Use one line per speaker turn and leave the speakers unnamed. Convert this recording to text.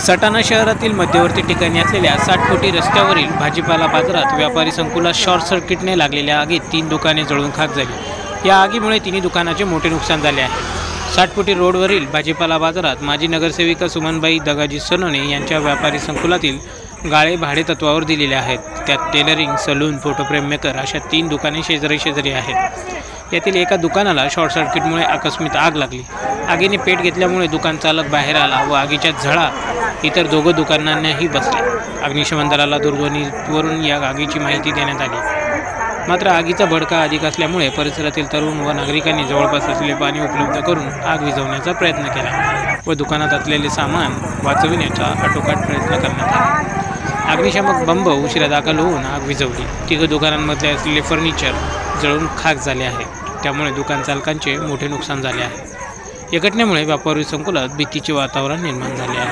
सटाणा शहरातील मध्यवर्ती ठिकाणी असलेल्या 60 कोटी रस्त्यावरील भाजीपाला बाजारात व्यापारी संकुलात शॉर्ट सर्किटने लागलेल्या आगीत 3 दुकाने जळून खाक झाली। या आगीमुळे तिन्ही दुकानाचे मोठे नुकसान झाले आहे। 60 कोटी रोडवरील भाजीपाला बाजारात माजी नगरसेविका सुमनबाई दगाजी सोनवणे यांच्या व्यापारी संकुलातील गाळे भाडे तत्वावर दिलेले आहेत। त्यात टेलरिंग, सलून, फोटोफ्रेम मेकर अशा 3 दुकाने शेजारी आहेत। यातील एका दुकानाला शॉर्ट सर्किटमुळे आकस्मिक आग लागली। आगीने पेट घेतल्यामुळे दुकान चालक बाहेर आला व आगीच्या झळा इतर 2 दुकानांनाही बसल्या। अग्निशमन दलाला दूरध्वनीवरून या आगीची माहिती देण्यात आली। मात्र आगीचा भडका अधिक असल्यामुळे परिसरातील तरुण व नागरिकांनी जवळपास असलेले पाणी उपलब्ध करून आग विझवण्याचा प्रयत्न केला व दुकानात असलेले सामान वाचविण्याचा आटोकाट प्रयत्न करण्यात आला। अग्निशामक बंब उशिरा दाखल होऊन आग विझवली। 3 दुकानांमध्ये असलेले फर्निचर जळून खाक झाले आहे। त्यामुळे दुकान चालकांचे मोठे नुकसान झाले आहे। या घटनेमुळे व्यापारी संकुलात भीतीचे वातावरण निर्माण झाले आहे।